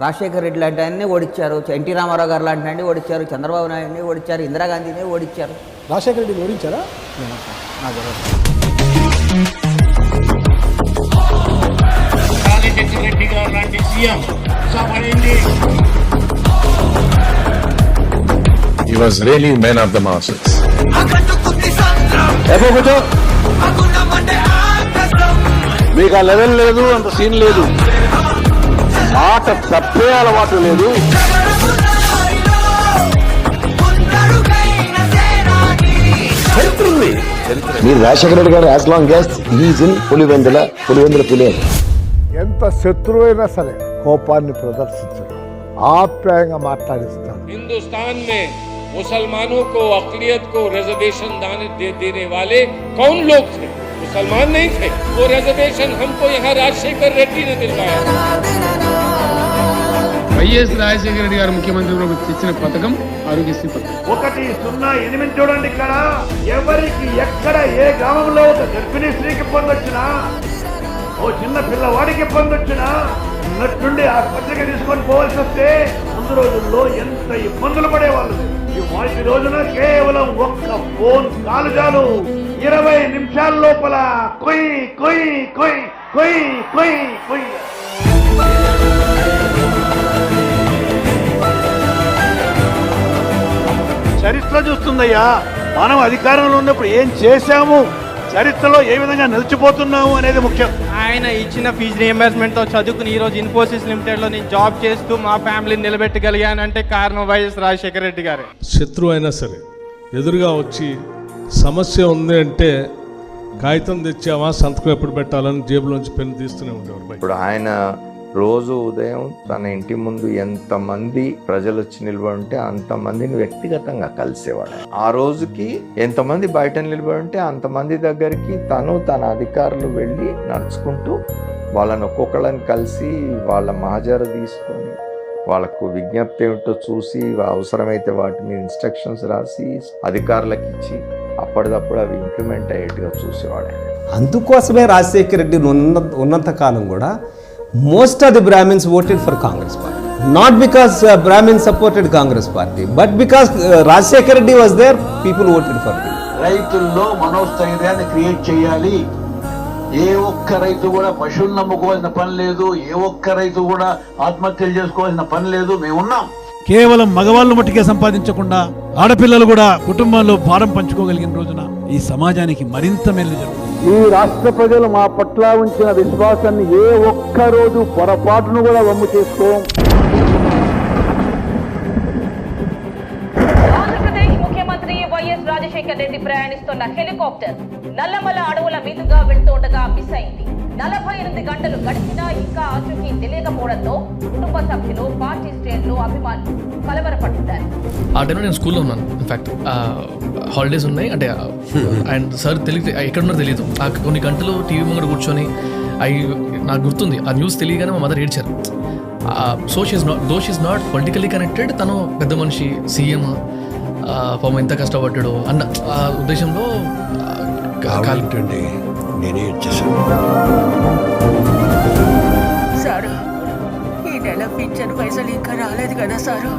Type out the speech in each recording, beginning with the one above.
రాజశేఖర్ రెడ్డి లాంటి ఆయన్ని ఓడించారు, ఎన్టీ రామారావు గారు లాంటి ఆయన్ని ఓడించారు, చంద్రబాబు నాయుడిని ఓడించారు, ఇందిరాగాంధీని ఓడించారు. రాజశేఖర్ రెడ్డిని ఓడించారా? రెడ్డి గారు లాంటి CM He was really man of the masses. మీకు ఆ లెవెల్ లేదు, అంత సీన్ లేదు, మాట తప్పే అలవాటు లేదు. మీరు రాజశేఖర రెడ్డి గారు as long as he's in Pulivendula Phule. ఎంత శత్రువైనా సరే కోపాన్ని ప్రదర్శించడం, ఆప్యాయంగా మాట్లాడిస్తాడు. హిందుస్థాన్ మే मुसलमानों को अक़लियत को रिजर्वेशन देने वाले कौन लोग थे? मुसलमान नहीं थे. वो रिजर्वेशन हमको यहाँ राजशेखर रेड्डी ने दिलवाया. వైఎస్ రాజశేఖర రెడ్డి గారు ముఖ్యమంత్రి ఇచ్చిన పథకం ఆరోగ్యశ్రీ పథకం. 108 చూడండి. ఇక్కడ ఎవరికి ఎక్కడ ఏ గ్రామంలో ఒక గర్భిణీ స్త్రీకి ఇబ్బంది వచ్చినా, ఓ చిన్న పిల్లవాడికి ఇబ్బంది వచ్చినా ఉన్నట్టుండి ఆసుపత్రికి తీసుకొని పోవాల్సి వస్తే ముందు రోజుల్లో ఎంత ఇబ్బందులు పడేవాళ్ళు. ఈ రోజున కేవలం ఒక్క ఫోన్ కాల్ చాలు, 20 నిమిషాల లోపల కొయ్ కొయ్ కొయ్ కొయ్ కొయ్ కొయ్. చరిత్ర చూస్తుందయ్యా, మనం అధికారంలో ఉన్నప్పుడు ఏం చేశాము, చరిత్రలో ఏ విధంగా నిలిచిపోతున్నాము అనేది ముఖ్యం. ఆయన ఇచ్చిన ఫీజు రియంబర్స్మెంట్తో చదువుకుని ఈరోజు ఇన్ఫోసిస్ లిమిటెడ్లో నేను జాబ్ చేస్తూ మా ఫ్యామిలీని నిలబెట్టగలిగానంటే కారణం వైఎస్ రాజశేఖర రెడ్డి గారు. శత్రువు అయినా సరే ఎదురుగా వచ్చి సమస్య ఉంది అంటే కాగితం తెచ్చావా, సంతకం ఎప్పుడు పెట్టాలని జేబులోంచి పెన్ను తీస్తూనే ఉండేవారు. ఇప్పుడు ఆయన రోజు ఉదయం తన ఇంటి ముందు ఎంతమంది ప్రజలు వచ్చి నిలబడి ఉంటే అంతమందిని వ్యక్తిగతంగా కలిసేవాడు. ఆ రోజుకి ఎంతమంది బయట నిలబడి ఉంటే అంతమంది దగ్గరికి తన అధికారులు వెళ్ళి నడుచుకుంటూ వాళ్ళని ఒక్కొక్కళ్ళని కలిసి వాళ్ళ మహజరు తీసుకొని వాళ్ళకు విజ్ఞప్తి ఏమిటో చూసి అవసరమైతే వాటి మీద ఇన్స్ట్రక్షన్స్ రాసి అధికారులకు ఇచ్చి అప్పటిదప్పుడు అవి ఇంప్లిమెంట్ అయ్యేట్టుగా చూసేవాడు. అందుకోసమే రాజశేఖర రెడ్డి ఉన్నంత కాలం కూడా most of the Brahmins voted for Congress party, not because Brahmins supported Congress party, but because Rajshekar Reddy was there, people voted for him. రైతుల్లో మనోస్థైర్యాన్ని క్రియేట్ చేయాలి. ఏ ఒక్క రైతు కూడా పశువులు నమ్ముకోవాల్సిన పని లేదు, ఏ ఒక్క రైతు కూడా ఆత్మహత్యలు చేసుకోవాల్సిన పని లేదు. మేమున్నాం. కేవలం మగవాళ్ళు మట్టికే సంపాదించకుండా ఆడపిల్లలు కూడా కుటుంబంలో భారం పంచుకోగలిగిన రోజున ఈ సమాజానికి మరింత మేలు జరుగుతుంది. ఈ రాష్ట్ర ప్రజలు మా పట్ల ఉంచిన విశ్వాసాన్ని ఏ ఒక్క రోజు పొరపాటును కూడా వమ్ము చేసుకోం. ఆంధ్రప్రదేశ్ ముఖ్యమంత్రి వైఎస్ రాజశేఖర రెడ్డి ప్రయాణిస్తున్న హెలికాప్టర్ నల్లమల అడవుల మీదుగా వెళ్తుండగా మిస్ అయింది. 48 గంటలు గడిచినా ఇంకా ఆచూకీ తెలియకపోవడంతో కుటుంబ సభ్యులు, పార్టీ శ్రేణులు, అభిమానులు కలవరపడుతున్నారు. ఆ టైంలో నేను స్కూల్లో ఉన్నాను. ఇన్ఫాక్ట్ హాలిడేస్ ఉన్నాయి అంటే అండ్ సార్ ఎక్కడున్నారో తెలియదు. కొన్ని గంటలు టీవీ ముంగడ కూర్చొని నాకు గుర్తుంది ఆ న్యూస్ తెలియగానే మా మదర్ ఏడ్చారు. So she is not politically connected, తను పెద్ద మనిషి, సీఎం, పాపం ఎంత కష్టపడ్డాడు అన్న ఉద్దేశంలో నేనే ఇచ్చేసాను. సారు, ఈ నెల పింఛన్ పైసలు ఇంకా రాలేదు కదా సారు?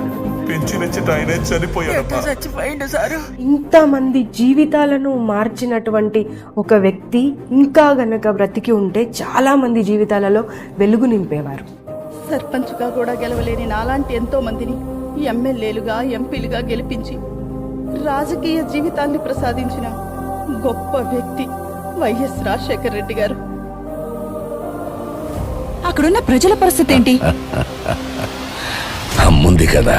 చచ్చిపోయిండు సారు. ఇంతమంది జీవితాలను మార్చినటువంటి ఒక వ్యక్తి ఇంకా గనక బ్రతికి ఉంటే చాలా మంది జీవితాలలో వెలుగు నింపేవారు. సర్పంచ్గా కూడా గెలవలేని నాలాంటి ఎంతో మందిని ఎమ్మెల్యేలుగా, ఎంపీలుగా గెలిపించి రాజకీయ జీవితాన్ని ప్రసాదించిన గొప్ప వ్యక్తి వైఎస్ రాజశేఖర రెడ్డి గారు. అక్కడున్న ప్రజల పరిస్థితి ఏంటి? అమ్ముంది కదా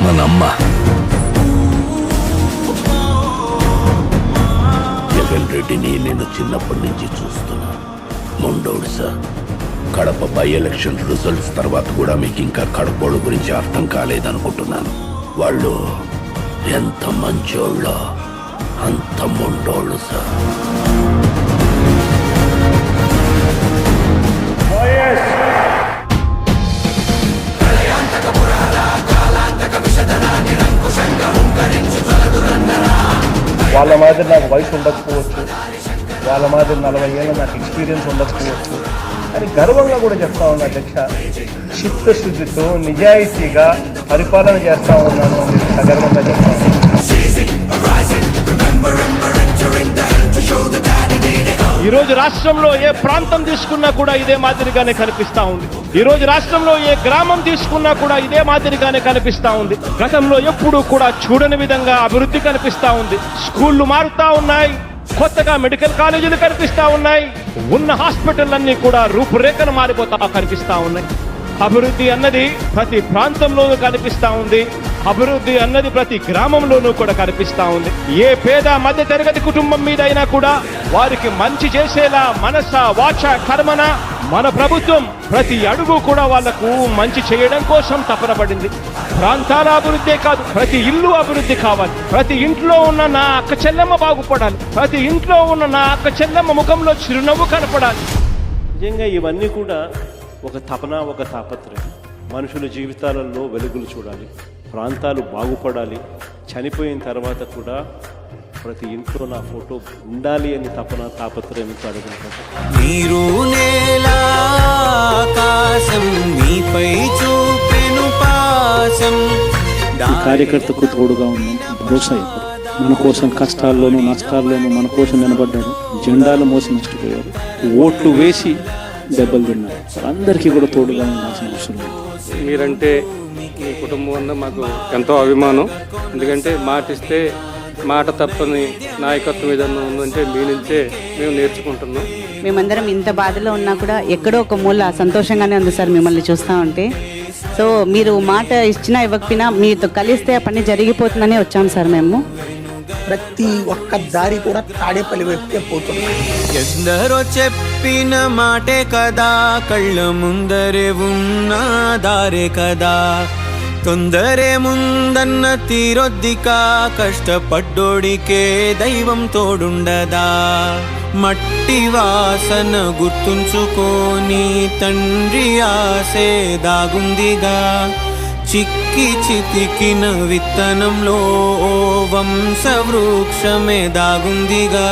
మన అమ్మ. జగన్ రెడ్డిని నేను చిన్నప్పటి నుంచి చూస్తున్నా. మొండోడు sir. Kadapa by election results తర్వాత కూడా మీకు ఇంకా కడపోడు గురించి అర్థం కాలేదనుకుంటున్నాను. వాళ్ళు ఎంత మంచోళ్ళో అంత మొండోళ్ళు సార్. వాళ్ళ మాదిరి నాకు వయసు ఉండకపోవచ్చు, వాళ్ళ మాదిరి 40 ఏళ్ళ నాకు ఎక్స్పీరియన్స్ ఉండకపోవచ్చు అని గర్వంగా కూడా చెప్తా ఉన్నా అధ్యక్ష. చిత్తశుద్ధితో నిజాయితీగా పరిపాలన చేస్తా ఉన్నాను అని సగర్వంగా చెప్తాను. ఈరోజు రాష్ట్రంలో ఏ ప్రాంతం తీసుకున్నా కూడా ఇదే మాదిరిగానే కనిపిస్తా ఉంది. ఈరోజు రాష్ట్రంలో ఏ గ్రామం తీసుకున్నా కూడా ఇదే మాదిరిగానే కనిపిస్తా ఉంది. గతంలో ఎప్పుడూ కూడా చూడని విధంగా అభివృద్ధి కనిపిస్తా ఉంది. స్కూళ్లు మారుతా ఉన్నాయి, కొత్తగా మెడికల్ కాలేజీలు కనిపిస్తా ఉన్నాయి, ఉన్న హాస్పిటల్ కూడా రూపురేఖలు మారిపోతా కనిపిస్తా ఉన్నాయి. అభివృద్ధి అన్నది ప్రతి ప్రాంతంలోనూ కనిపిస్తా ఉంది. అభివృద్ధి అన్నది ప్రతి గ్రామంలోనూ కూడా కనిపిస్తా ఉంది. ఏ పేద మధ్య తరగతి కుటుంబం మీద అయినా కూడా వారికి మంచి చేసేలా మనస వాచ కర్మన మన ప్రభుత్వం ప్రతి అడుగు కూడా వాళ్లకు మంచి చేయడం కోసం తపన పడింది. ప్రాంతాల అభివృద్ధే కాదు, ప్రతి ఇల్లు అభివృద్ధి కావాలి. ప్రతి ఇంట్లో ఉన్న నా అక్క చెల్లెమ్మ బాగుపడాలి. ప్రతి ఇంట్లో ఉన్న నా అక్క చెల్లెమ్మ ముఖంలో చిరునవ్వు కనపడాలి. నిజంగా ఇవన్నీ కూడా ఒక తపన, ఒక తాపత్రయం. మనుషుల జీవితాలలో వెలుగులు చూడాలి, ప్రాంతాలు బాగుపడాలి. చనిపోయిన తర్వాత కూడా ప్రతి ఇంట్లో నా ఫోటో ఉండాలి అని తపన, తాపత్రయంతో అడుగుతుంటాను. నీరు నేల ఆకాశం నీపై చూపెను పాసం. ఈ కార్యకర్తకు తోడుగా ఉన్నాం, భరోసా ఇవ్వరు. మన కోసం కష్టాల్లోనూ నష్టాల్లోనూ మన కోసం నిలబడ్డారు. జెండాలు మోసి నష్టపోయారు, ఓట్లు వేసి దెబ్బలు తిన్నారు. అందరికీ కూడా తోడుగా ఉండాల్సిన అవసరం లేదు. మీరంటే మీ కుటుంబం వల్ల మాకు ఎంతో అభిమానం. ఎందుకంటే మాటిస్తే మాట తప్పని నాయకత్వం ఏదన్నా ఉందంటే మీ నుంచే మేము నేర్చుకుంటున్నాం. మేమందరం ఇంత బాధలో ఉన్నా కూడా ఎక్కడో ఒక మూల సంతోషంగానే ఉంది సార్ మిమ్మల్ని చూస్తూ ఉంటే. సో మీరు మాట ఇచ్చినా ఇవ్వకపోయినా మీతో కలిస్తే ఆ పని జరిగిపోతుందని వచ్చాం సార్ మేము. ప్రతి ఒక్క దారి కూడా తాడేపల్లి వైపుకే పోతుంది. ఎందరో చెప్పిన మాటే కదా, కళ్ళ ముందరే ఉన్న దారే కదా. తొందరే ముందన్న తీరొద్దికా, కష్టపడ్డోడికే దైవం తోడుండదా. మట్టి వాసన గుర్తుంచుకోని తండ్రి ఆసే దాగుందిగా. చిక్కి చితికిన విత్తనంలో వంశవృక్షమే దాగుందిగా.